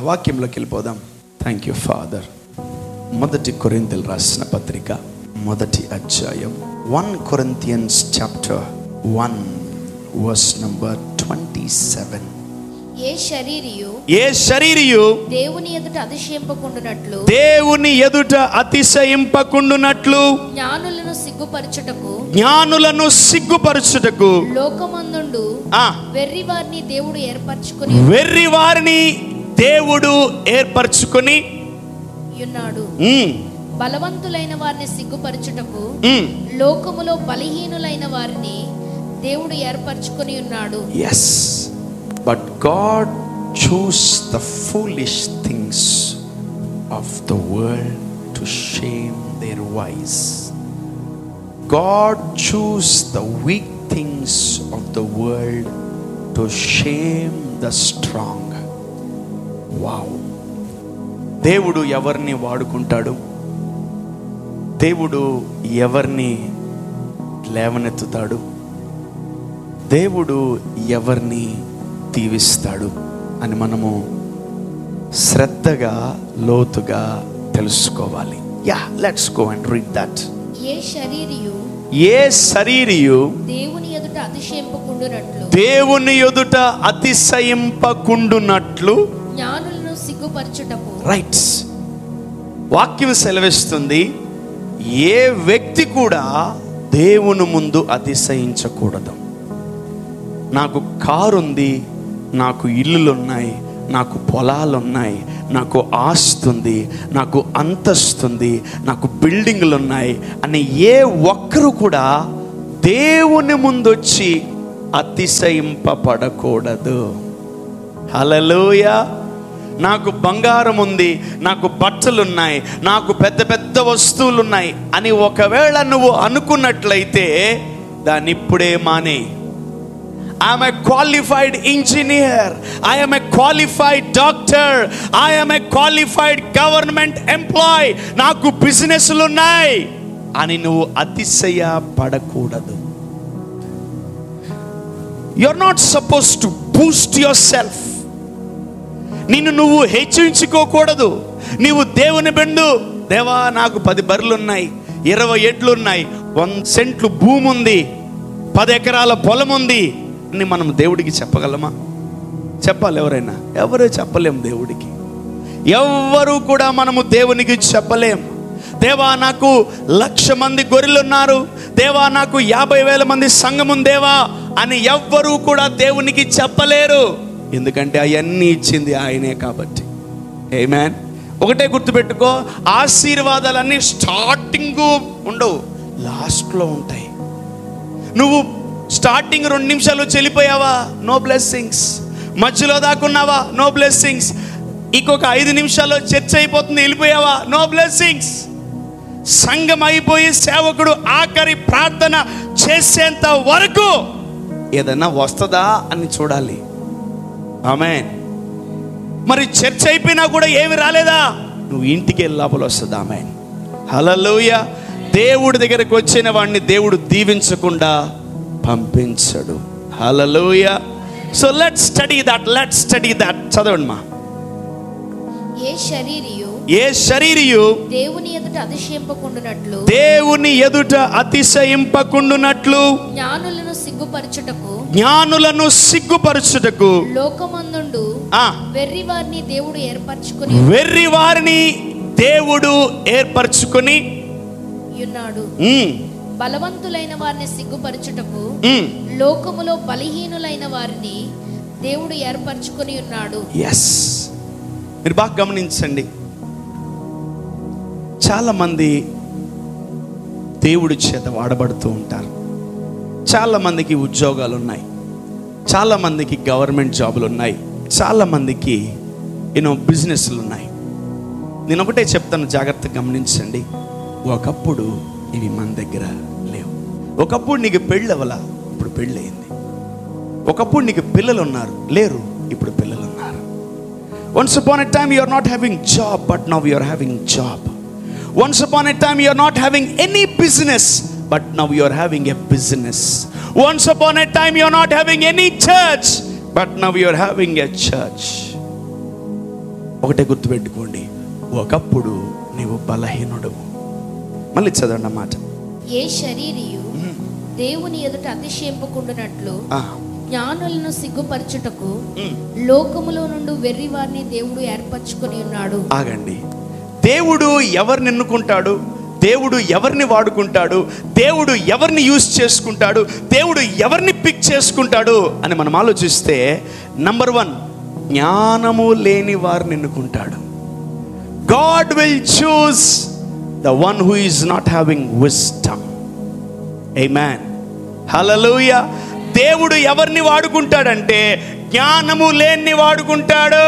వాక్యంలోకి వెళ్ళిపోదాం. Thank you father. మొదటి కొరింథీయులకు రాసిన పత్రిక మొదటి అధ్యాయం 1 Corinthians chapter 1 verse number 27. ఏ శరీరియు దేవుని ఎదుట అతిశయింపకుండునట్లు జ్ఞానులను సిగ్గుపరచుటకు లోకమందుండు వెర్రివారిని దేవుడు ఏర్పరచుకొని ఉన్నాడు. బలవంతులైన వారిని సిగ్గుపరచుటకు లోకములో బలహీనులైన వారిని దేవుడు ఏర్పరచుకొని ఉన్నాడు. yes, but God chose the foolish things of the world to shame their wise. God chose the weak things of the world to shame the strong. wow. దేవుడు ఎవరిని వాడుకుంటాడు? దేవుడు ఎవరిని లేవనెత్తుతాడు? దేవుడు ఎవరిని దీవిస్తాడు అని మనము శ్రద్ధగా లోతుగా తెలుసుకోవాలి. Let's go and read that. ఏ శరీరియు దేవుని ఎదుట అతిశయింపకుండునట్లు జ్ఞానులను సిగ్గుపరచుటకు. రైట్. వాక్యం సెలవిస్తుంది, ఏ వ్యక్తి కూడా దేవుని ముందు అతిశయించకూడదు. నాకు కారు ఉంది, నాకు ఇల్లులు ఉన్నాయి, నాకు పొలాలు ఉన్నాయి, నాకు ఆస్తి ఉంది, నాకు అంతస్తుంది, నాకు బిల్డింగ్లు ఉన్నాయి అని ఏ ఒక్కరు కూడా దేవుని ముందు వచ్చి అతిశయింపబడకూడదు. హల్లెలూయా. నాకు బంగారం ఉంది, నాకు బట్టలున్నాయి, నాకు పెద్ద పెద్ద వస్తువులు ఉన్నాయి అని ఒకవేళ నువ్వు అనుకున్నట్లయితే దాన్ని ఇప్పుడే మానే. I am a qualified engineer, I am a qualified doctor, I am a qualified government employee, నాకు బిజినెస్లు ఉన్నాయి అని నువ్వు అతిశయ పడకూడదు. You are not supposed to boost yourself. నిన్ను నువ్వు హెచ్చించుకోకూడదు. నీవు దేవుని బిడ్డ, దేవా నాకు 10 బర్రెలు ఉన్నాయి, 20 ఎడ్లు ఉన్నాయి, 100 సెంట్లు భూమి ఉంది, 10 ఎకరాల పొలం ఉంది అని మనం దేవుడికి చెప్పగలమా? చెప్పాలి ఎవరైనా? ఎవరూ చెప్పలేం దేవుడికి. ఎవ్వరూ కూడా మనము దేవునికి చెప్పలేం. దేవా నాకు 1,00,000 మంది గొర్రెలు ఉన్నారు, దేవా నాకు 50,000 మంది సంఘం ఉంది దేవా అని ఎవ్వరూ కూడా దేవునికి చెప్పలేరు. ఎందుకంటే అవన్నీ ఇచ్చింది ఆయనే కాబట్టి. ఆమేన్. ఒకటే గుర్తుపెట్టుకో, ఆశీర్వాదాలన్నీ స్టార్టింగ్ ఉండవు, లాస్ట్లో ఉంటాయి. నువ్వు స్టార్టింగ్ 2 నిమిషాలు చెల్లిపోయావా, నో బ్లెస్సింగ్స్. మధ్యలో దాకున్నావా, నో బ్లెస్సింగ్స్. ఇంకొక 5 నిమిషాల్లో చర్చ అయిపోతుంది, వెళ్ళిపోయావా, నో బ్లెస్సింగ్స్. సంఘం అయిపోయి సేవకుడు ఆఖరి ప్రార్థన చేసేంత వరకు ఏదన్నా వస్తుందా అని చూడాలి. ఆమేన్. మరి చర్చ అయిపోయినా కూడా ఏమి రాలేదా, నువ్వు ఇంటికి వెళ్ళి లోపల వస్తుంది. ఆమేన్. హల్లెలూయా. దేవుడి దగ్గరికి వచ్చిన వాడిని దేవుడు దీవించకుండా పంపించడు. Hallelujah. So let's study that. చదవండి మా. ఏ శరీరియు దేవుని ఎదుట అతిశయింపకుండునట్లు జ్ఞానులను సిగ్గుపరచుటకు లోకమందుండు వెర్రివారిని దేవుడు ఏర్పరచుకొని ఉన్నాడు. బలవంతులైన వారిని సిగ్గుపరచుటకు లోకములో బలహీనులైన వారిని దేవుడు ఏర్పరచుకొని ఉన్నాడు. ఎస్. మీరు బాగా గమనించండి, చాలా మంది దేవుడి చేత వాడబడుతూ ఉంటారు. చాలా మందికి ఉద్యోగాలు ఉన్నాయి, చాలా మందికి గవర్నమెంట్ జాబులు ఉన్నాయి, చాలా మందికి బిజినెస్లు ఉన్నాయి. నేను ఒకటే చెప్తాను, జాగ్రత్తగా గమనించండి. ఒకప్పుడు ఇవి మన దగ్గర లేవు. ఒకప్పుడు నీకు పెళ్ళి అవ్వాల, ఇప్పుడు పెళ్ళి అయింది. ఒకప్పుడు నీకు పిల్లలు ఉన్నారు, లేరు, ఇప్పుడు పిల్లలు ఉన్నారు. Once upon a time you are not having job, but now you are having job. Once upon a time you are not having any business, but now you are having a business. Once upon a time you are not having any church, but now you are having a church. ఒకటే గుర్తుపెట్టుకోండి, ఒకప్పుడు నీవు బలహీనుడవు. మళ్ళీ చదవండి అన్నమాట. ఏ శరీరియు దేవుని ఎదుట అతిశయింపకుండునట్లు జ్ఞానులను సిగ్గుపరచుటకు లోకములో నుండి వెర్రి వారిని దేవుడు ఏర్పరచుకొని ఉన్నాడు. ఆగండి. దేవుడు ఎవరిని ఎన్నుకుంటాడు? దేవుడు ఎవరిని వాడుకుంటాడు? దేవుడు ఎవరిని యూజ్ చేసుకుంటాడు? దేవుడు ఎవరిని పిక్ చేసుకుంటాడు అని మనం ఆలోచిస్తే, నంబర్ 1, జ్ఞానము లేని వారిని ఎన్నుకుంటాడు. God will choose the one who is not having wisdom. Amen. Hallelujah. దేవుడు ఎవరిని వాడుకుంటాడంటే జ్ఞానము లేని వాడుకుంటాడు.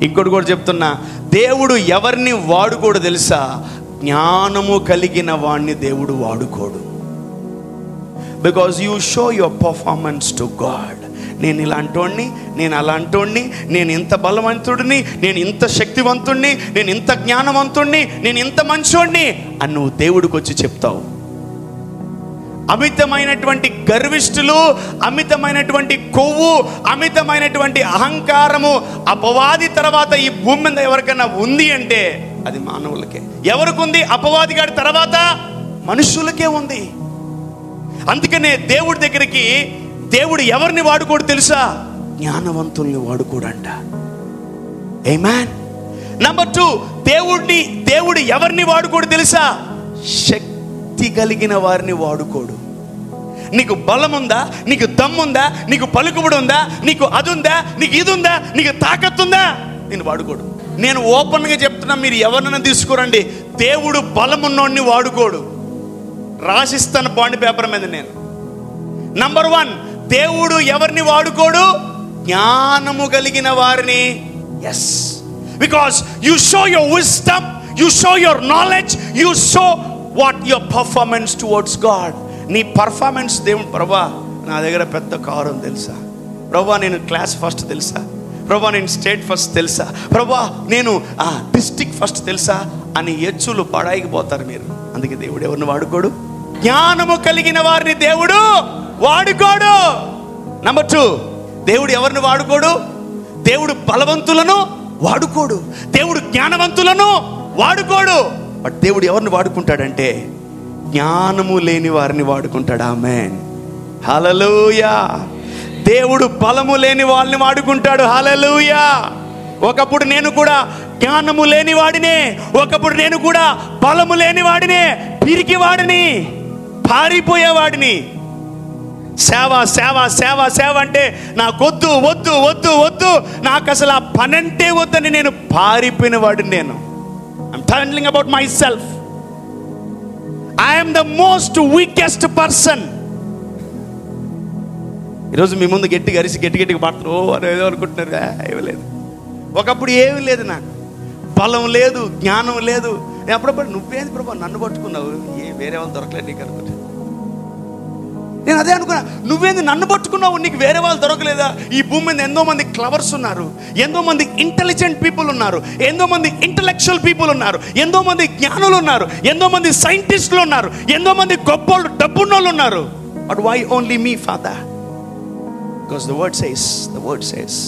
ఇంకోటి కూడా చెప్తున్నా, దేవుడు ఎవరిని వాడుకోడు తెలుసా? జ్ఞానము కలిగిన వాడిని దేవుడు వాడుకోడు. Because you show your performance to God. నేను ఇలాంటోడిని, నేను అలాంటోడిని, నేను ఇంత బలవంతుడిని, నేను ఇంత శక్తివంతుడిని, నేను ఇంత జ్ఞానవంతుడిని, నేను ఇంత మంచోడిని అని నువ్వు దేవుడికి వచ్చి చెప్తావు. అమితమైనటువంటి గర్విష్ఠులు, అమితమైనటువంటి కొవ్వు, అమితమైనటువంటి అహంకారము అపవాది తర్వాత ఈ భూమి మీద ఎవరికైనా ఉంది అంటే అది మానవులకే. ఎవరికి ఉంది? అపవాది గారి తర్వాత మనుషులకే ఉంది. అందుకనే దేవుడి దగ్గరికి దేవుడు ఎవరిని వాడుకోడు తెలుసా? జ్ఞానవంతుల్ని వాడుకోడంట. ఆమేన్. నంబర్ 2, దేవుడు ఎవరిని వాడుకోడు తెలుసా? శక్తి కలిగిన వారిని వాడుకోడు. నీకు బలం ఉందా, నీకు దమ్ముందా, నీకు పలుకుబడి ఉందా, నీకు అది ఉందా, నీకు ఇది ఉందా, నీకు తాకత్తుందా, నేను వాడుకోడు. నేను ఓపెన్గా చెప్తున్నా, మీరు ఎవరినైనా తీసుకురండి, దేవుడు బలమున్నోడిని వాడుకోడు. రాసిస్తాను బాండ్ పేపర్ మీద నేను. నంబర్ 1, దేవుడు ఎవరిని వాడుకోడు? జ్ఞానము కలిగిన వారిని. Yes, because you show your wisdom, you show your knowledge, you show what your performance towards God. నీ పర్ఫార్మెన్స్ దేవుడు, ప్రభా నా దగ్గర పెద్ద కారు ఉంది తెలుసా, ప్రభా నేను క్లాస్ ఫస్ట్ తెలుసా, ప్రభా నేను స్టేట్ ఫస్ట్ తెలుసా, ప్రభా నేను డిస్ట్రిక్ట్ ఫస్ట్ తెలుసా అని ఎచ్చులు పడాయికి పోతారు మీరు. అందుకే దేవుడు ఎవరిని వాడుకోడు? జ్ఞానము కలిగిన వారిని దేవుడు వాడుకోడు. నంబర్ 2, దేవుడు ఎవరిని వాడుకోడు? దేవుడు బలవంతులను వాడుకోడు, దేవుడు జ్ఞానవంతులను వాడుకోడు. బట్ దేవుడు ఎవరిని వాడుకుంటాడంటే జ్ఞానము లేని వారిని వాడుకుంటాడు. ఆమేన్. హల్లెలూయా. దేవుడు బలము లేని వాళ్ళని వాడుకుంటాడు. హల్లెలూయా. ఒకప్పుడు నేను కూడా జ్ఞానము లేని వాడినే, ఒకప్పుడు నేను కూడా బలము లేని వాడినే, పిరికి వాడిని, పారిపోయేవాడిని. సేవ సేవ సేవ సేవ అంటే నాకొద్దు, వద్దు వద్దు వద్దు, నాకు అసలు ఆ పనంటే వద్దని నేను పారిపోయిన వాడిని. నేను I'm telling about my self. I'm the most weakest person. ఈరోజు మీ ముందు గట్టిగా అరిసి గట్టిగా మాట్లాడు అని ఏదో అనుకుంటున్నారు. ఇవ్వలేదు. ఒకప్పుడు ఏమీ లేదు, నాకు బలం లేదు, జ్ఞానం లేదు. నేను అప్పుడప్పుడు నువ్వేంది ప్రభా నన్ను పట్టుకున్నావు, వేరే వాళ్ళు దొరకలేదు నీకు అనుకుంటా. నేను అదే అనుకున్నా, నువ్వేంది నన్ను పట్టుకున్నావు, నీకు వేరే వాళ్ళు దొరకలేదా? ఈ భూమి మీద ఎంతో మంది క్లవర్స్ ఉన్నారు, ఎంతో మంది ఇంటెలిజెంట్ పీపుల్ ఉన్నారు, ఎంతో మంది ఇంటలెక్చువల్ పీపుల్ ఉన్నారు, ఎంతో మంది జ్ఞానులు ఉన్నారు, ఎంతో మంది సైంటిస్టులు ఉన్నారు, ఎంతో మంది గొప్పోళ్ళు డబ్బున్నోళ్ళు ఉన్నారు. But why only me father? Because the word says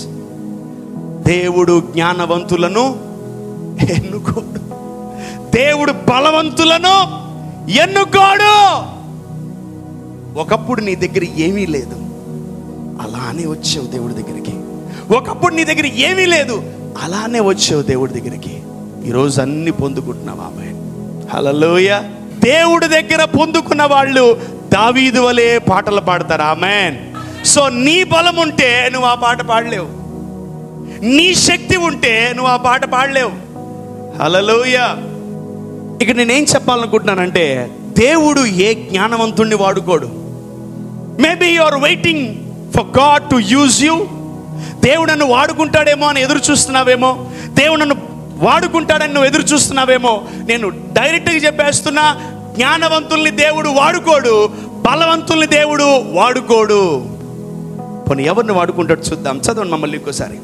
దేవుడు జ్ఞానవంతులను ఎన్నుకోడు, దేవుడు బలవంతులను ఎన్నుకోడు. ఒకప్పుడు నీ దగ్గర ఏమీ లేదు, అలానే వచ్చావు దేవుడి దగ్గరికి. ఒకప్పుడు నీ దగ్గర ఏమీ లేదు, అలానే వచ్చావు దేవుడి దగ్గరికి. ఈరోజు అన్ని పొందుకుంటున్నావు. ఆమేన్. హల్లెలూయా. దేవుడి దగ్గర పొందుకున్న వాళ్ళు దావీదు వలె పాటలు పాడతారు. ఆమేన్. సో నీ బలం ఉంటే నువ్వు ఆ పాట పాడలేవు, నీ శక్తి ఉంటే నువ్వు ఆ పాట పాడలేవు. హల్లెలూయా. ఇక నేనేం చెప్పాలనుకుంటున్నానంటే, దేవుడు ఏ జ్ఞానవంతుణ్ణి వాడుకోడు. Maybe you are waiting for God to use you. దేవుడు నన్ను వాడుకుంటాడేమో అని ఎదురు చూస్తున్నావేమో, దేవుడు నన్ను వాడుకుంటాడని నువ్వు ఎదురు చూస్తున్నావేమో. నేను డైరెక్ట్గా చెప్పేస్తున్నా, జ్ఞానవంతుల్ని దేవుడు వాడుకోడు, బలవంతుల్ని దేవుడు వాడుకోడు. పోనీ ఎవరిని వాడుకుంటాడు చూద్దాం. చదవండి మమ్మల్ని ఇంకోసారి.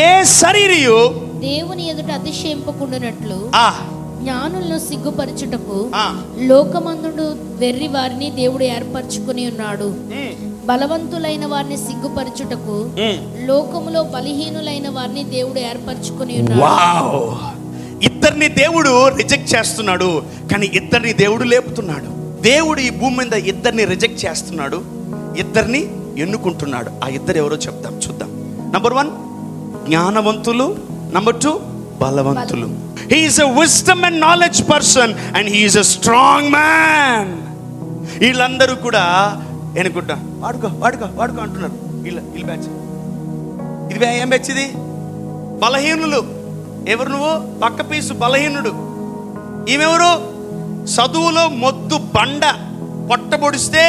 ఏ శరీరియు దేవుని ఎదుట అతిశయింపకుండునట్లు జ్ఞానులను సిగ్గుపరచుటకు లోకమందుడు వెర్రి వారిని దేవుడు ఏర్పరచుకుని ఉన్నాడు. బలవంతులైన వారిని సిగ్గుపరచుటకు లోకములో బలహీనులైన వారిని దేవుడు ఏర్పరచుకొని ఉన్నాడు. వావ్! ఇద్దరిని దేవుడు రిజెక్ట్ చేస్తున్నాడు, కానీ ఇద్దరిని దేవుడు లేపుతున్నాడు. దేవుడు ఈ భూమి మీద ఇద్దరిని రిజెక్ట్ చేస్తున్నాడు, ఇద్దరిని ఎన్నుకుంటున్నాడు. ఆ ఇద్దరు ఎవరో చెప్తాం, చూద్దాం. నంబర్ 1 జ్ఞానవంతులు, నంబర్ 2 బలవంతులు. He is a wisdom and knowledge person and he is a strong man. వీళ్ళందరూ కూడా ఎనుకుంటా వాడుకో వాడుకో వాడుకో అంటున్నారు. వీళ్ళ బ్యాచ్ ఇది ఏం బ్యాచ్ ఇది? బలహీనులు. ఎవరు నువ్వు? పక్క పీసు బలహీనుడు. ఈమెవరు? చదువులో మొద్దు బండ, పొట్టబొడిస్తే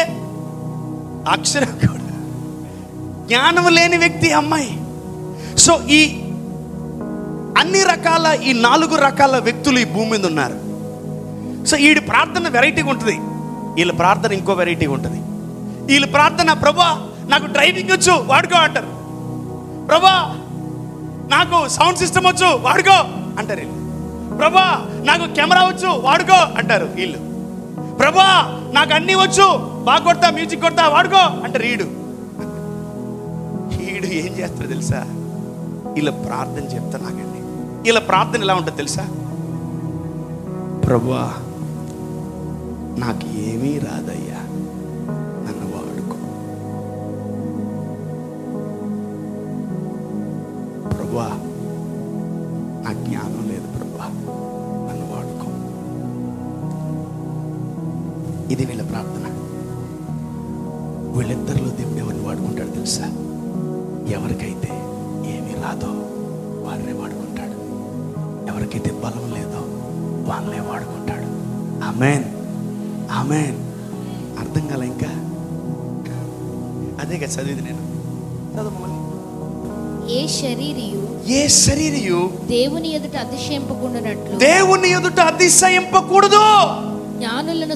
అక్షరం కూడా జ్ఞానం లేని వ్యక్తి అమ్మాయి. సో ఈ అన్ని రకాల ఈ 4 రకాల వ్యక్తులు ఈ భూమి మీద ఉన్నారు. సో వీడి ప్రార్థన వెరైటీగా ఉంటుంది, వీళ్ళ ప్రార్థన ఇంకో వెరైటీగా ఉంటుంది. వీళ్ళ ప్రార్థన, ప్రభా నాకు డ్రైవింగ్ వచ్చు వాడుకో అంటారు, ప్రభా నాకు సౌండ్ సిస్టమ్ వచ్చు వాడుకో అంటారు వీళ్ళు, ప్రభా నాకు కెమెరా వచ్చు వాడుకో అంటారు వీళ్ళు, ప్రభా నాకు అన్నీ వచ్చు బాగా కొడతా మ్యూజిక్ కొడతా వాడుకో అంటారు వీడు. ఏం చేస్తాడు తెలుసా? వీళ్ళ ప్రార్థన చెప్తా నాకండి. వీళ్ళ ప్రార్థన ఎలా ఉంటుంది తెలుసా? ప్రభువా నాకు ఏమీ రాదయ్యా, నన్ను వాడుకో. ప్రభువా నాకు జ్ఞానం లేదు, ప్రభువా నన్ను వాడుకో. ఇది వీళ్ళ ప్రార్థన. వీళ్ళిద్దరిలో దేవుడు ఎవరిని వాడుకుంటాడు తెలుసా? ఎవరికైతే ఏమీ రాదో వారినే వాడుకుంటాడు, ఎవరికైతే బలం లేదో వాళ్ళనే వాడుకుంటాడు. ఆమేన్, ఆమేన్. అర్థం కాల ఇంకా? అదే కదా చదివింది నేను. చదవమని. ఏ శరీరియు దేవుని ఎదుట అతిశయింపకూడనట్లు, దేవుని ఎదుట అతిశయింపకూడదు. జ్ఞానులను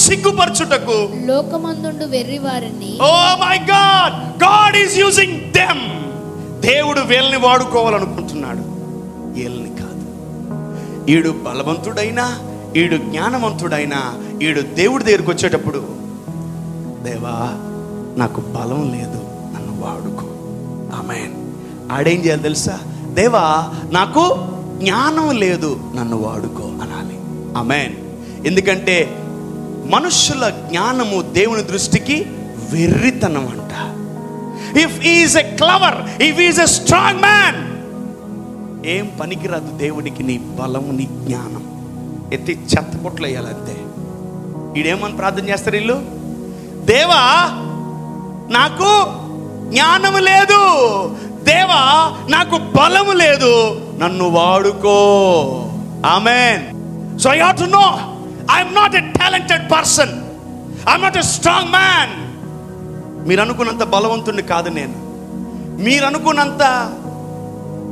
సిగ్గుపరచుటకు లోకమందుండు వెర్రి వారిని. Oh my God, God is using them. దేవుడు వీళ్ళని వాడుకోవాలనుకుంటున్నాడు, వీళ్ళని కాదు. ఈడు బలవంతుడైనా, ఈడు జ్ఞానవంతుడైనా, ఈడు దేవుడి దగ్గరికి వచ్చేటప్పుడు, దేవా నాకు బలం లేదు నన్ను వాడుకో. ఆమేన్. ఆడేం చేయాలి తెలుసా? దేవా నాకు జ్ఞానం లేదు నన్ను వాడుకో అనాలి. ఆమేన్. ఎందుకంటే మనుషుల జ్ఞానము దేవుని దృష్టికి వెర్రితనం అంట. If he is a clever, if he is a strong man, ఏం పనికిరాదు దేవునికి నీ బలము, నీ జ్ఞానం. ఎత్తి చెత్త పొట్లు వేయాలంతే. ఈడేమని ప్రార్థన చేస్తారు వీళ్ళు? దేవా నాకు జ్ఞానము లేదు, దేవా నాకు బలము లేదు, నన్ను వాడుకో. Amen. So I have to know I am not a talented person, I am not a strong man. మీరు అనుకున్నంత బలవంతుడిని కాదు నేను, మీరు అనుకున్నంత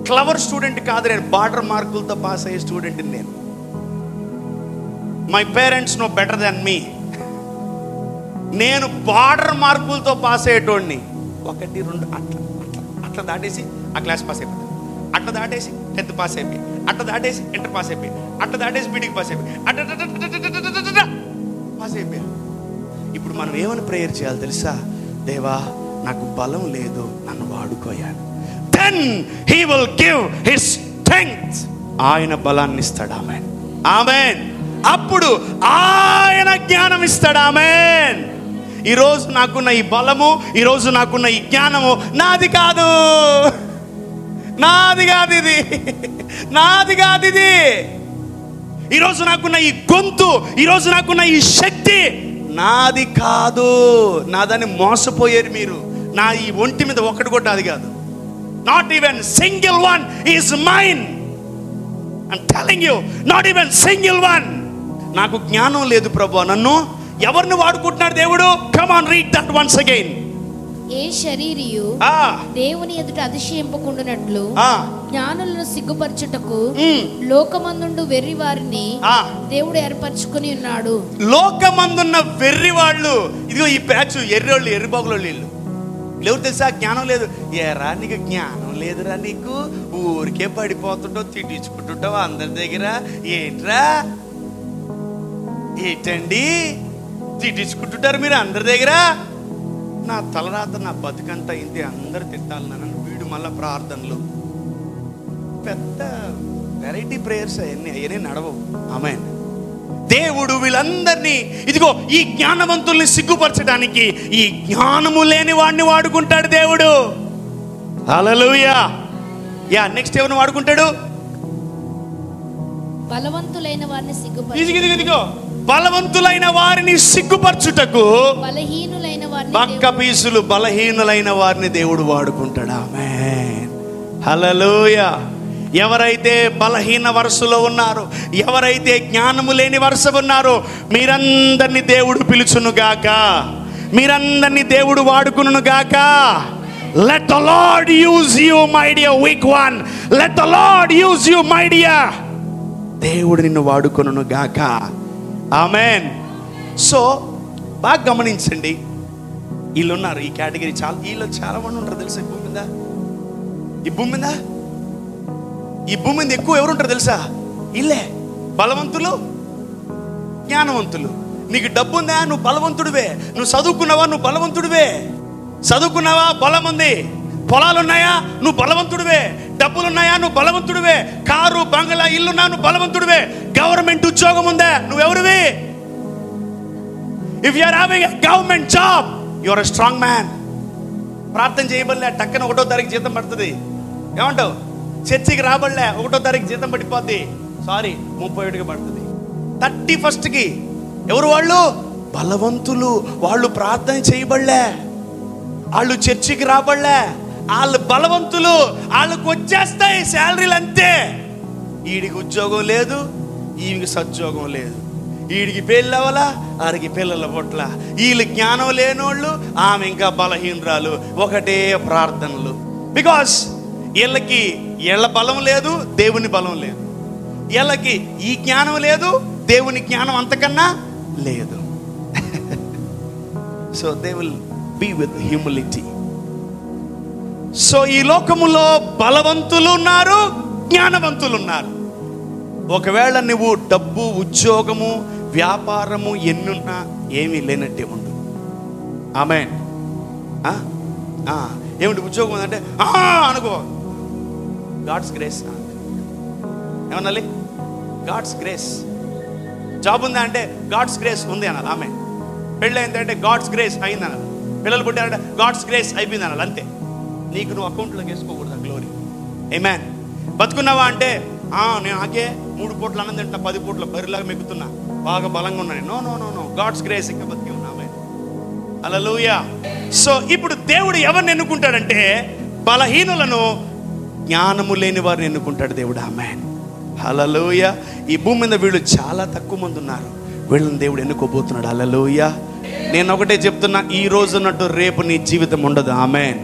క్లవర్ స్టూడెంట్ కాదు నేను, బార్డర్ మార్కులతో పాస్ అయ్యే స్టూడెంట్ని నేను. My parents know better than me. నేను బార్డర్ మార్కులతో పాస్ అయ్యేటోడిని. 1, 2 అట్లా దాటేసి ఆ క్లాస్ పాస్ అయిపోతాను, అట్లా దాటేసి 10th పాస్ అయిపోయి, అట్లా దాటేసి ఇంటర్ పాస్ అయిపోయి, అట్లా దాటేసి బీటెక్ పాస్ అయిపోయి, అట్లా పాస్ అయిపోయా. ఇప్పుడు మనం ఏమని ప్రేయర్ చేయాలి తెలుసా? దేవా నాకు బలం లేదు నన్ను వాడుకోయాలి. Then he will give his strength. ఆయన బలాన్ని ఇస్తాడు. ఆమేన్, ఆమేన్. అప్పుడు ఆయన జ్ఞానం ఇస్తాడు. ఆమేన్. ఈరోజు నాకున్న ఈ బలము, ఈరోజు నాకున్న ఈ జ్ఞానము నాది కాదు, నాది కాదు ఇది, నాది కాదు ఇది. ఈరోజు నాకున్న ఈ గొంతు, ఈరోజు నాకున్న ఈ శక్తి నాది కాదు. నాదని మోసపోయారు మీరు. నా ఈ ఒంటి మీద ఒక్కటి కూడా నాది కాదు. Not even single one is mine. I'm telling you, not even single one. నాకు జ్ఞానం లేదు ప్రభువా, నన్ను ఎవరిని వాడుకుంటున్నాడు దేవుడు? Come on, read that once again. ఏ శరీరియు దేవుని ఎదుట అతిశయింపకుండునట్లు జ్ఞానులను సిగ్గుపరచుటకు లోకమందుండు వెర్రి వారిని దేవుడు ఏర్పరచుకుని ఉన్నాడు. లోకమందున్న వెర్రి వాళ్ళు, ఇదిగో ఈ బ్యాచ్ ఎర్రోళ్ళు, ఎర్రిబాగులోళ్ళు. వీళ్ళు ఎవరు తెలుసా? జ్ఞానం లేదు. ఏరా నీకు జ్ఞానం లేదురా, నీకు ఊరికే పడిపోతుంటావు, తిట్టించుకుంటుంటావు అందరి దగ్గర. ఏంట్రా, ఏంటండి తిట్టించుకుంటుంటారు మీరు అందరి దగ్గర. నా తలరాత నా బతుకంతా ఇంతే, అందరు తిట్టాలి నన్ను. వీడు మళ్ళా ప్రార్థనలు, పెద్ద వెరైటీ ప్రేయర్స్ అవన్నీ నడవవు. ఆమేన్. దేవుడు వీళ్ళందరినీ ఇదిగో ఈ జ్ఞానవంతుల్ని సిగ్గుపరచడానికి ఈ జ్ఞానము లేని వాడిని వాడుకుంటాడు దేవుడు. హల్లెలూయా. నెక్స్ట్ ఎవరిని వాడుకుంటాడు? బలవంతులైన వారిని ఇదిగో బలవంతులైన వారిని సిగ్గుపరచుటకు బలహీనులైన వారిని, పక్క పీసులు బలహీనులైన వారిని దేవుడు వాడుకుంటాడు. ఆమేన్. హల్లెలూయా. ఎవరైతే బలహీన వరుసలో ఉన్నారో, ఎవరైతే జ్ఞానము లేని వరుస ఉన్నారో, మీరందరినీ దేవుడు పిలుచును గాక, మీరందరినీ దేవుడు వాడుకును గాక. Let the Lord use you, my dear weak one. Let the Lord use you, my dear. దేవుడు నిన్ను వాడుకొనును గాక. ఆమేన్. సో బాగా గమనించండి, వీళ్ళు ఉన్నారు ఈ కేటగిరీ. వీళ్ళు చాలా మంది ఉంటారు తెలుసా ఈ భూమి మీద. ఈ భూమి మీద ఎక్కువ ఎవరు ఉంటారు తెలుసా? ఇల్లే బలవంతులు, జ్ఞానవంతులు. నీకు డబ్బు ఉందా, నువ్వు బలవంతుడివే. నువ్వు చదువుకున్నావా, నువ్వు బలవంతుడివే. చదువుకున్నావా, బలం ఉంది. పొలాలు ఉన్నాయా, నువ్వు బలవంతుడివే. డబ్బులు ఉన్నాయా, నువ్వు బలవంతుడివే. కారు, బంగ్లా, ఇల్లున్నా నువ్వు బలవంతుడివే. గవర్నమెంట్ ఉద్యోగం ఉందా, నువ్వెవరివి? If you are having a government job, you are a strong man. ప్రార్థన చేయబడలే, టక్కన 1వ తారీఖు జీతం పడుతుంది. ఏమంటావు? చర్చికి రాబడలే, 1వ తారీఖు జీతం పడిపోద్ది. సారీ, 31కి పడుతుంది. 31కి. ఎవరు వాళ్ళు? బలవంతులు. వాళ్ళు ప్రార్థన చేయబడలే, వాళ్ళు చర్చికి రాబడలే, వాళ్ళు బలవంతులు. వాళ్ళకు వచ్చేస్తాయి శాలరీలు అంతే. వీడికి ఉద్యోగం లేదు, ఈమెకి సద్యోగం లేదు. వీడికి పెళ్ళి అవ్వలా, ఆడికి పిల్లల పొట్ల. వీళ్ళు జ్ఞానం లేనోళ్ళు, ఆమె ఇంకా బలహీనరాలు. ఒకటే ప్రార్థనలు. బికాస్ వీళ్ళకి వీళ్ళ బలం లేదు, దేవుని బలం లేదు. వీళ్ళకి ఈ జ్ఞానం లేదు, దేవుని జ్ఞానం అంతకన్నా లేదు. So they will be with humility. సో ఈ లోకములో బలవంతులు ఉన్నారు, జ్ఞానవంతులు ఉన్నారు. ఒకవేళ నువ్వు డబ్బు, ఉద్యోగము, వ్యాపారము ఎన్నున్నా ఏమీ లేనట్టే ఉండు. ఆమేన్. ఏమిటి ఉద్యోగం ఉందంటే అనుకో, గాడ్స్ గ్రేస్. ఏమనాలి? God's grace. జాబ్ ఉందా అంటే గాడ్స్ గ్రేస్ ఉంది అనాలి. ఆమె పెళ్ళి అయింది అంటే గాడ్స్ గ్రేస్ అయింది అనాలి. పిల్లలు పుట్టారంటే గాడ్స్ గ్రేస్ అయిపోయింది అనాలి. అంతే. నీకు నువ్వు అకౌంట్లోకి వేసుకోకూడదు గ్లోరీ. ఆమేన్. బతుకున్నావా అంటే నేను ఆగే 3 పూట్ల అన్నం తింటున్నా, 10 పూట్ల బరిలాగా మెక్కుతున్నా, బాగా బలంగా ఉన్నాను. No no no no, God's grace ఇంకా బతికి ఉన్నా. ఆమేన్. హల్లెలూయా. సో ఇప్పుడు దేవుడు ఎవరిని ఎన్నుకుంటాడంటే బలహీనులను, జ్ఞానము లేని వారిని ఎన్నుకుంటాడు దేవుడు. ఆమేన్. హల్లెలూయా. ఈ భూమి మీద వీళ్ళు చాలా తక్కువ మంది ఉన్నారు, వీళ్ళని దేవుడు ఎన్నుకోబోతున్నాడు. హల్లెలూయా. నేను ఒకటే చెప్తున్నా, ఈ రోజు ఉన్నట్టు రేపు నీ జీవితం ఉండదు. ఆమేన్.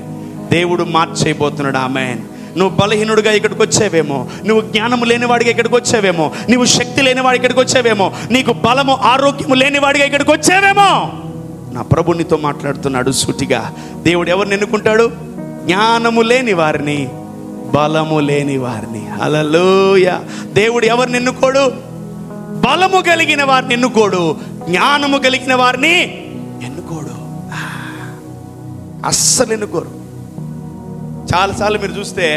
దేవుడు మార్చేయబోతున్నాడు. ఆమేన్. నువ్వు బలహీనుడిగా ఇక్కడికి వచ్చావేమో, నువ్వు జ్ఞానము లేనివాడిగా ఇక్కడికి వచ్చావేమో, నువ్వు శక్తి లేనివాడి ఇక్కడికి వచ్చావేమో, నీకు బలము ఆరోగ్యము లేనివాడిగా ఇక్కడికి వచ్చావేమో. నా ప్రభు నీతో మాట్లాడుతున్నాడు సూటిగా. దేవుడు ఎవరిని ఎన్నుకుంటాడు? జ్ఞానము లేని వారిని, బలము లేని వారిని. హల్లెలూయా. దేవుడు ఎవరిని ఎన్నుకోడు? బలము కలిగిన వారిని ఎన్నుకోడు, జ్ఞానము కలిగిన వారిని ఎన్నుకోడు. అస్సలు ఎన్నుకోరు. చాలాసార్లు మీరు చూస్తే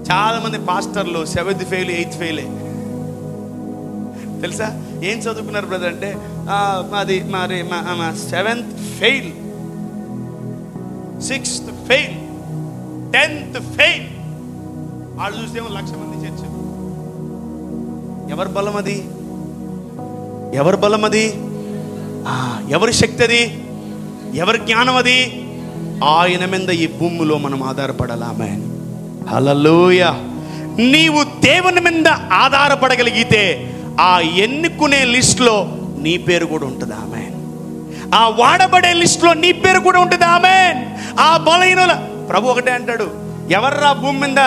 చాలామంది పాస్టర్లు 7th ఫెయిల్ 8th ఫెయిలే. తెలుసా? ఏం చదువుకున్నారు బ్రదర్ అంటే మాది 7th fail, 6th fail, 10th fail. వాళ్ళు చూస్తేమో 1,00,000 మంది చర్చ. ఎవరి బలం అది? ఎవరి బలం అది? ఎవరి శక్తి అది? ఎవరి జ్ఞానం అది? ఆయన మీద ఈ భూమిలో మనం ఆధారపడాలి. ఆమేన్. హల్లెలూయా. నీవు దేవుని మీద ఆధారపడగలిగితే ఆ ఎన్నుకునే లిస్టులో నీ పేరు కూడా ఉంటుంది. ఆమేన్. ఆ వాడబడే లిస్టులో నీ పేరు కూడా ఉంటుంది. ఆమేన్. ఆ బలహీనుల ప్రభు ఒకటే అంటాడు, ఎవర్రా భూమి మీద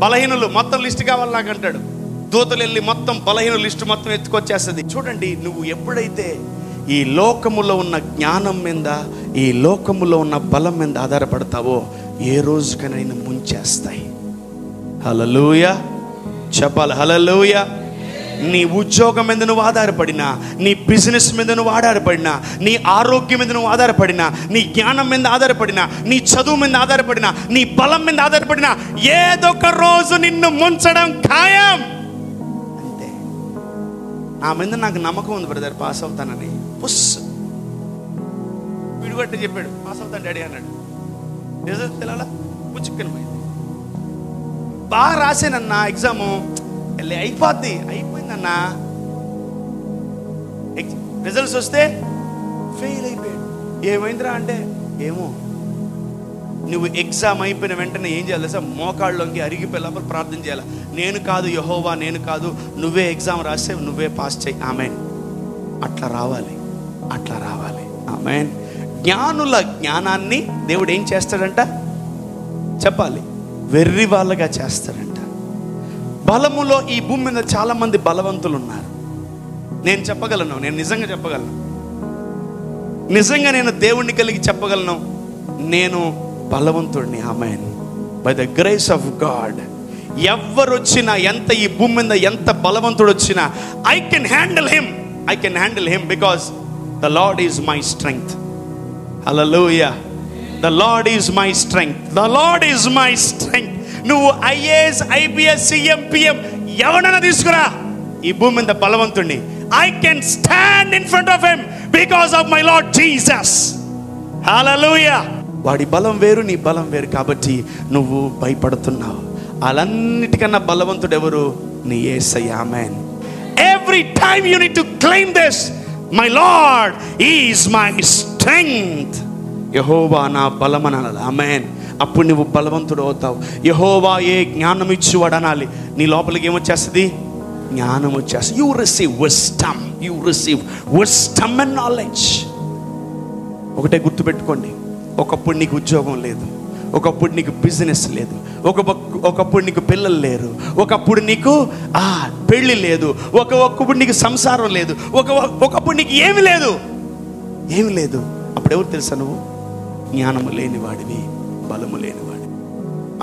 బలహీనులు, మొత్తం లిస్ట్ కావాలి నాకు అంటాడు. దూతలు వెళ్ళి మొత్తం బలహీన లిస్టు మొత్తం ఎత్తుకొచ్చేస్తుంది. చూడండి, నువ్వు ఎప్పుడైతే ఈ లోకములో ఉన్న జ్ఞానం మీద, ఈ లోకములో ఉన్న బలం మీద ఆధారపడతావో ఏ రోజుకైనా నిన్ను ముంచేస్తాయి. హల్లెలూయా. చెప్పాలి హల్లెలూయా. నీ ఉద్యోగం మీద నువ్వు ఆధారపడినా, నీ బిజినెస్ మీద నువ్వు ఆధారపడినా, నీ ఆరోగ్యం మీద నువ్వు ఆధారపడినా, నీ జ్ఞానం మీద ఆధారపడినా, నీ చదువు మీద ఆధారపడినా, నీ బలం మీద ఆధారపడినా, ఏదొక రోజు నిన్ను ముంచడం ఖాయం. అంతే. నా మీద నాకు నమ్మకం ఉంది బ్రదర్, పాస్ అవుతానని. పుస్ విడిగొట్టి చెప్పాడు, పాస్ అవుతాను డాడీ అన్నాడు. రిజల్ట్ తెలాలా, పుచ్చుక్కని పోయింది. బాగా రాసానన్నా ఎగ్జాము, అయిపోయిందన్నా. రిజల్ట్స్ వస్తే ఫెయిల్ అయిపోయాడు. ఏమైందిరా అంటే, ఏమో. నువ్వు ఎగ్జామ్ అయిపోయిన వెంటనే ఏం చేయాలి సార్? మోకాళ్ళలోకి అరిగిపోయి లోపల ప్రార్థన చేయాలి. నేను కాదు యెహోవా, నేను కాదు, నువ్వే ఎగ్జామ్ రాసే, నువ్వే పాస్ చేయి. ఆమేన్. అట్లా రావాలి, అట్లా రావాలి. ఆమేన్. జ్ఞానుల జ్ఞానాన్ని దేవుడు ఏం చేస్తాడంట చెప్పాలి? వెర్రి వాళ్ళగా చేస్తాడంట. బలములో ఈ భూమి మీద చాలా మంది బలవంతులు ఉన్నారు. నేను చెప్పగలను, నేను నిజంగా చెప్పగలను, నిజంగా నేను దేవుణ్ణి కలిగి చెప్పగలను, నేను బలవంతుడిని. Amen. By the grace of God. ఎవరు వచ్చినా, ఎంత ఈ భూమి మీద ఎంత బలవంతుడు వచ్చినా, I can handle him because the Lord is my strength. Hallelujah. The Lord is my strength. The Lord is my strength. నువ్వు ఐఏఎస్, ఐపీఎస్, సిఎం, పిఎం ఎవడైనా తీసుకురా, ఈ భూమి మీద బలవంతుడిని. I can stand in front of him because of my Lord Jesus. Hallelujah. వాడి బలం వేరు, నీ బలం వేరు. కాబట్టి నువ్వు భయపడుతున్నావు. అలాన్నిటికన్నా బలవంతుడు ఎవరు? నీ యేసయ్య. Amen. Every time you need to claim this, my Lord is my strength. యెహోవా నా బలమనాలి. ఆమేన్. అప్పుడు నువ్వు బలవంతుడు అవుతావు. యెహోవా ఏ జ్ఞానం ఇచ్చేవాడు అనాలి. నీ లోపలికి ఏమొచ్చేస్తుంది? జ్ఞానం వచ్చేస్తుంది. You receive wisdom and knowledge. ఒకటే గుర్తుపెట్టుకోండి, ఒకప్పుడు నీకు ఉద్యోగం లేదు, ఒకప్పుడు నీకు బిజినెస్ లేదు, ఒకప్పుడు నీకు పిల్లలు లేరు, ఒకప్పుడు నీకు పెళ్ళి లేదు, ఒకప్పుడు నీకు సంసారం లేదు, ఒకప్పుడు నీకు ఏమి లేదు. అప్పుడు ఎవరు తెలుసా? నువ్వు జ్ఞానము లేనివాడివి, బలము లేనివాడివి.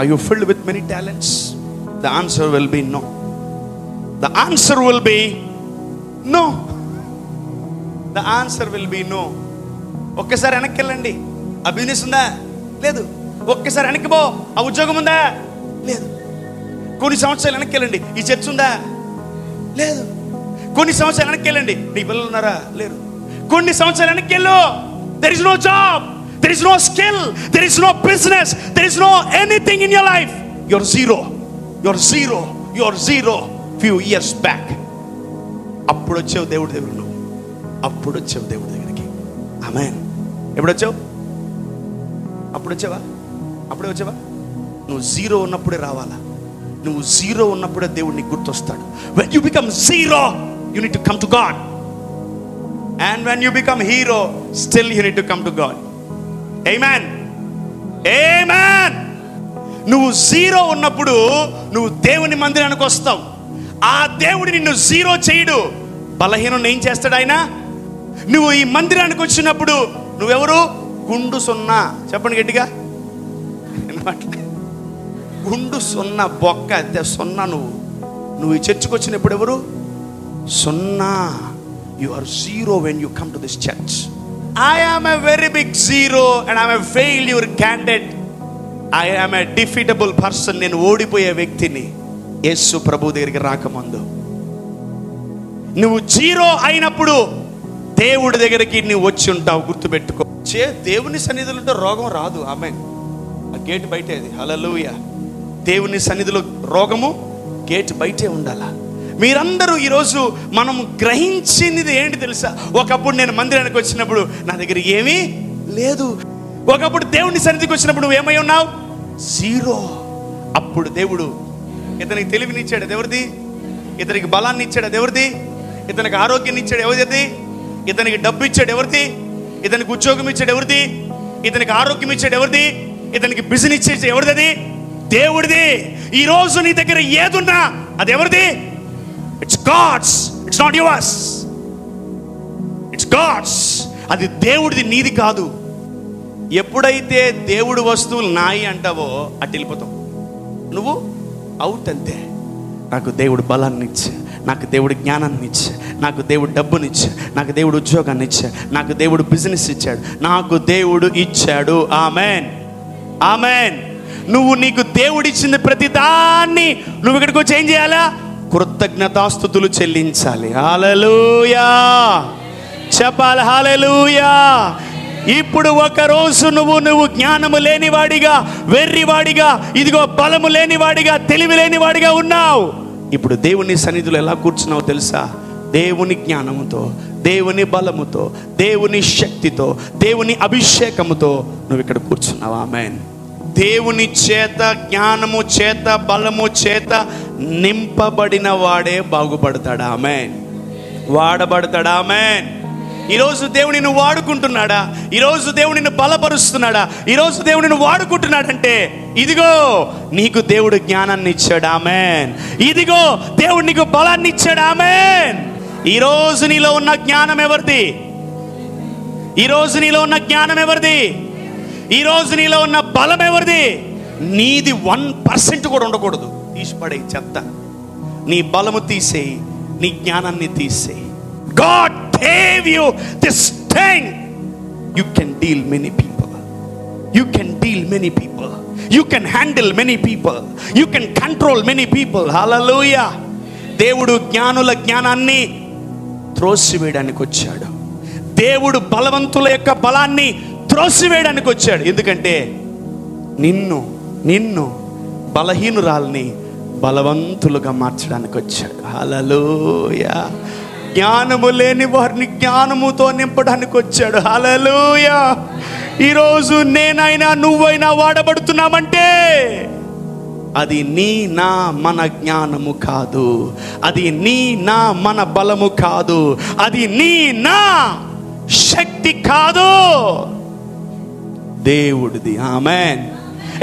Are you filled with many talents? The answer will be no. The answer will be no. The answer will be no. ఒక్కసారి వెనక్కి వెళ్ళండి. ఆ బిజినెస్ ఉందా? లేదు. ఒక్కసారి వెనక్కి పో. ఆ ఉద్యోగం ఉందా? లేదు. కొన్ని సంవత్సరాలు వెనక్కి వెళ్ళండి. ఈ చర్చ్ ఉందా? లేదు. కొన్ని సంవత్సరాలు వెనక్కి వెళ్ళండి. నీ పిల్లలు ఉన్నారా? లేరు. కొన్ని సంవత్సరాలు వెనక్కి వెళ్ళు. There is no job, there is no skill, there is no business, there is no anything in your life. You're zero. Few years back. అప్పుడు వచ్చావు దేవుడి దగ్గర. నువ్వు అప్పుడు వచ్చావు దేవుడి దగ్గరికి. ఆమేన్. ఎప్పుడు వచ్చావు? అప్పుడే వచ్చావా? నువ్వు జీరో ఉన్నప్పుడే రావాలా. నువ్వు జీరో ఉన్నప్పుడే దేవుడు నీకు గుర్తొస్తాడు. When you become zero, you need to come to God. And when you become hero, still you need to come to God. Amen. నువ్వు జీరో ఉన్నప్పుడు నువ్వు దేవుని మందిరానికి వస్తావు. ఆ దేవుడు నిన్ను జీరో చేయడు. బలహీనుని ఏం చేస్తాడు ఆయన? నువ్వు ఈ మందిరానికి వచ్చినప్పుడు నువ్వెవరు? గుండు సున్నా. చెప్పండి గట్టిగా. గుండు సున్నా, బొక్క అదే సున్నా. నువ్వు ఈ చర్చికి వచ్చినప్పుడు ఎవరు? సున్నా. You are zero when you come to this church. I am a very big zero and I am a failure candidate. I am a defeatable person. నేను ఓడిపోయే వ్యక్తిని. యేసు ప్రభు దగ్గరికి రాకముందు నువ్వు జీరో అయినప్పుడు దేవుడి దగ్గరికి నువ్వు వచ్చి ఉంటావు. గుర్తుపెట్టుకో. దేవుని సన్నిధిలో ఉంటే రోగం రాదు. ఆమేన్. ఆ గేట్ బయటే అది. హల్లెలూయా. దేవుని సన్నిధిలో రోగము గేట్ బయటే ఉండాలా. మీరందరూ ఈరోజు మనం గ్రహించింది ఏంటి తెలుసా? ఒకప్పుడు నేను మందిరానికి వచ్చినప్పుడు నా దగ్గర ఏమీ లేదు. ఒకప్పుడు దేవుని సన్నిధికి వచ్చినప్పుడు నువ్వు ఏమై ఉన్నావు? జీరో. అప్పుడు దేవుడు ఇతనికి తెలివినిచ్చాడు. అది ఎవరిది? ఇతనికి బలాన్ని ఇచ్చాడు. అది ఎవరిది? ఇతనికి ఆరోగ్యాన్ని ఇచ్చాడు. ఎవరిది? ఇతనికి డబ్బు ఇచ్చాడు. ఎవరిది? ఇతనికి ఉద్యోగం ఇచ్చాడు. ఎవరిది? ఇతనికి ఆరోగ్యం ఇచ్చాడు. ఎవరిది? ఇతనికి బిజినెస్ ఇచ్చాడు. ఎవరిది? దేవుడిది. ఈ రోజు నీ దగ్గర ఏదున్నా అది ఎవరిది? It's God's. It's not yours. It's God's. అది దేవుడిది, నీది కాదు. ఎప్పుడైతే దేవుడు వస్తువులు నాయి అంటావో అటు వెళ్ళిపోతావు. నువ్వు అవుట్ అంతే. నాకు దేవుడు బలాన్ని ఇచ్చా, నాకు దేవుడు జ్ఞానాన్ని ఇచ్చాడు, నాకు దేవుడు డబ్బునిచ్చాడు, నాకు దేవుడు ఉద్యోగాన్ని ఇచ్చాడు, నాకు దేవుడు బిజినెస్ ఇచ్చాడు, నాకు దేవుడు ఇచ్చాడు. Amen, amen. నువ్వు నీకు దేవుడిచ్చింది ప్రతి దాన్ని నువ్వు ఇక్కడికి వచ్చి ఏం చేయాలా? కృతజ్ఞతాస్తుతులు చెల్లించాలి. హల్లెలూయా చెప్పాలి. హల్లెలూయా. ఇప్పుడు ఒక రోజు నువ్వు జ్ఞానము లేనివాడిగా, వెర్రివాడిగా, ఇదిగో బలము లేనివాడిగా, తెలివి లేనివాడిగా ఉన్నావు. ఇప్పుడు దేవుని సన్నిధిలో ఎలా కూర్చున్నావు తెలుసా? దేవుని జ్ఞానముతో, దేవుని బలముతో, దేవుని శక్తితో, దేవుని అభిషేకముతో నువ్వు ఇక్కడ కూర్చున్నావు. ఆమేన్. దేవుని చేత, జ్ఞానము చేత, బలము చేత నింపబడిన వాడే బాగుపడతాడు. ఆమేన్. వాడబడతాడు. ఆమేన్. ఈరోజు దేవుడు నిన్ను వాడుకుంటున్నాడా? ఈరోజు దేవుడు నిన్ను బలపరుస్తున్నాడా? ఈరోజు దేవుడు నిన్ను వాడుకుంటున్నాడంటే ఇదిగో నీకు దేవుడు జ్ఞానాన్ని ఇచ్చాడు. ఆమేన్. ఇదిగో దేవుడు నీకు బలాన్ని ఇచ్చాడు. ఆమేన్. ఈరోజు నీలో ఉన్న జ్ఞానం ఎవరిది? ఈరోజు నీలో ఉన్న జ్ఞానం ఎవరిది? ఈరోజు నీలో ఉన్న బలం ఎవరిది? నీది 1% కూడా ఉండకూడదు. తీసిపడే చెత్త. నీ బలము తీసేయి, నీ జ్ఞానాన్ని తీసేయి. God gave you this thing. You can deal many people. You can deal many people. You can handle many people. You can control many people. Hallelujah. దేవుడు జ్ఞానుల జ్ఞానాన్ని త్రోసివేయడానికి వచ్చాడు. దేవుడు బలవంతుల యొక్క బలాన్ని త్రోసివేయడానికి వచ్చాడు. ఎందుకంటే నిన్ను బలహీనురాల్ని బలవంతులుగా మార్చడానికి వచ్చాడు. హల్లెలూయా. జ్ఞానము లేని వారిని జ్ఞానముతో నింపడానికి వచ్చాడు. హల్లెలూయా. ఈరోజు నేనైనా నువ్వైనా వాడబడుతున్నామంటే అది నీ నా మన జ్ఞానము కాదు, అది నీ నా మన బలము కాదు, అది నీ నా శక్తి కాదు, దేవుడిది. ఆమేన్.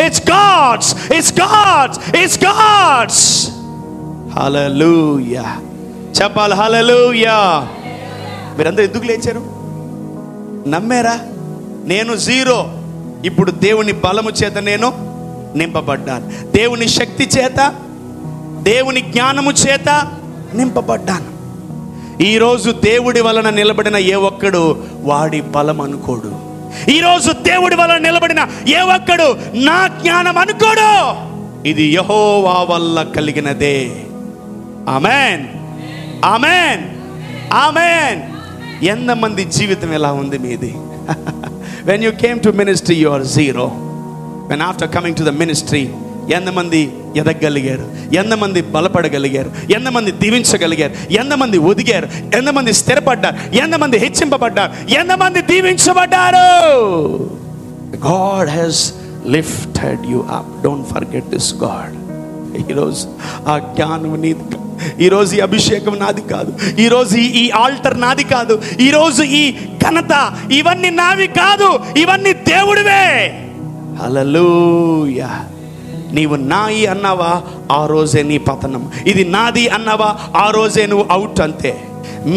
It's God's. It's God's. It's God's. Hallelujah. చెప్పాలి. హల్లెలూయా. మీరందరూ ఎందుకు లేచారు? నమ్మారా? నేను జీరో, ఇప్పుడు దేవుని బలము చేత నేను నింపబడ్డాను. దేవుని శక్తి చేత, దేవుని జ్ఞానము చేత నింపబడ్డాను. ఈరోజు దేవుడి వలన నిలబడిన ఏ ఒక్కడు వాడి బలం అనుకోడు. ఈరోజు దేవుడి వలన నిలబడిన ఏ ఒక్కడు నా జ్ఞానం అనుకోడు. ఇది యెహోవా వల్ల కలిగినదే. ఆమేన్, ఆమేన్, ఆమేన్. ఎంతమంది జీవితం ఎలా ఉంది మీది? When you came to ministry you are zero. When after coming to the ministry ఎంతమంది ఎదగగలిగారు? ఎంతమంది బలపడగలిగారు? ఎంతమంది దీవించగలిగారు? ఎంతమంది ఒదిగారు? ఎంతమంది స్థిరపడ్డారు? ఎంతమంది హెచ్చింపబడ్డారు? ఎంతమంది దీవించబడ్డారు? God has lifted you up. Don't forget this God. ఈరోజు ఆ జ్ఞానం నీది కాదు. ఈరోజు ఈ అభిషేకం నాది కాదు. ఈరోజు ఈ ఆల్టర్ నాది కాదు. ఈరోజు ఈ ఘనత ఇవన్నీ నావి కాదు, ఇవన్నీ దేవుడివే. హల్లెలూయా. నీవు నాయి అన్నావా, ఆ రోజే నీ పతనం. ఇది నాది అన్నావా, ఆ రోజే నువ్వు అవుట్. అంతే.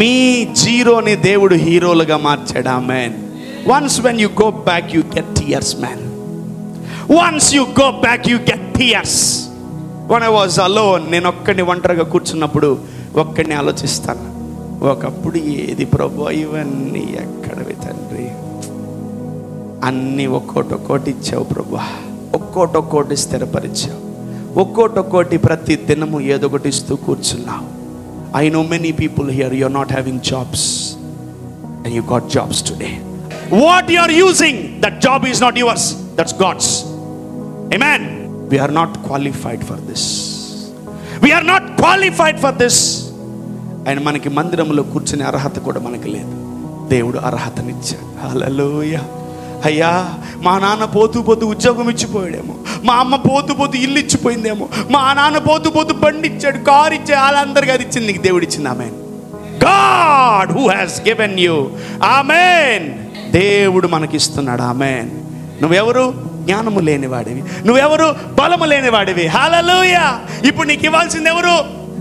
మీ జీరోని దేవుడు హీరోలుగా మార్చాడు. ఆమేన్. Once when you go back you get tears, man. Once you go back you get tears. When I was alone, నేను ఒక్కడిని ఒంటరిగా కూర్చున్నప్పుడు ఒక్కడిని ఆలోచిస్తాను, ఒకప్పుడు ఏది ప్రభు ఇవన్నీ ఎక్కడవి తండ్రి, అన్నీ ఒక్కోటి ఇచ్చావు ప్రభు, ఒక్కోటి స్థిరపరిచావు, ఒక్కోటి ప్రతి దినము ఏదో ఒకటి ఇస్తూ కూర్చున్నావు. I know many people here, you are not having jobs and you got jobs today. What you are using, that job is not yours, that's God's. Amen. We are not qualified for this. We are not qualified for this. And మనకి మందిరంలో కూర్చునే అర్హత కూడా మనకి లేదు. దేవుడు అర్హతనిచ్చాడు. హల్లెలూయా. అయ్యా, మా నాన్న పోతూ ఉద్యోగం ఇచ్చిపోయాడేమో, మా అమ్మ పోతూ ఇల్లు ఇచ్చిపోయిందేమో, మా నాన్న పోతూ బండి ఇచ్చాడు, కారు ఇచ్చాడు, వాళ్ళందరికీ అది ఇచ్చింది, నీకు దేవుడు ఇచ్చింది. ఆమేన్. God who has given you. ఆమేన్. దేవుడు మనకిస్తున్నాడు. ఆమేన్. నువ్వెవరు? జ్ఞానము లేనివాడివి. నువ్వెవరు? బలము లేనివాడివి. హల్లెలూయా. ఇప్పుడు నీకు ఇవ్వాల్సింది ఎవరు?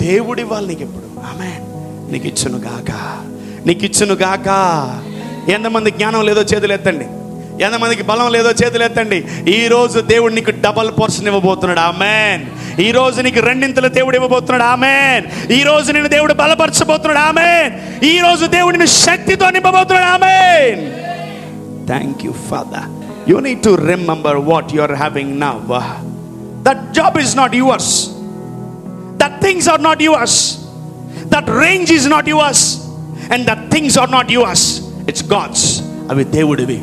దేవుడు ఇవ్వాలి నీకు ఎప్పుడు. ఆమేన్. నీకు ఇచ్చును గాక, నీకు ఇచ్చును గాక. ఎంతమంది జ్ఞానం లేదో చేతులు ఎత్తండి. ఎంతమందికి బలం లేదో చేతులు ఎత్తండి. ఈ రోజు దేవుడు నీకు డబల్ పోర్షన్ ఇవ్వబోతున్నాడు. ఆమేన్. ఈ రోజు నీకు రెండింతలు దేవుడు ఇవ్వబోతున్నాడు. ఆమేన్. ఈ రోజు నిన్ను దేవుడు బలపరచబోతున్నాడు. ఆమేన్. ఈ రోజు దేవుడు నిన్ను శక్తితో నింపబోతున్నాడు. Amen. Thank you father. You need to remember what you are having now. That job is not yours. That things are not yours. That range is not yours. And that things are not yours. It's God's. అవి దేవుడివి.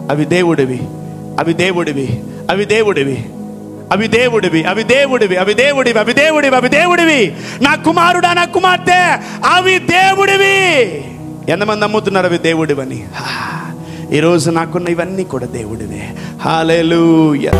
అవి దేవుడివి. అవి దేవుడివి. అవి దేవుడివి. అవి దేవుడివి. అవి దేవుడివి. అవి దేవుడివి. అవి దేవుడివి. అవి దేవుడివి. నా కుమారుడా, నా కుమార్తె, అవి దేవుడివి. ఎంతమంది నమ్ముతున్నారు అవి దేవుడివని? ఈరోజు నాకున్న ఇవన్నీ కూడా దేవుడివే. హల్లెలూయా.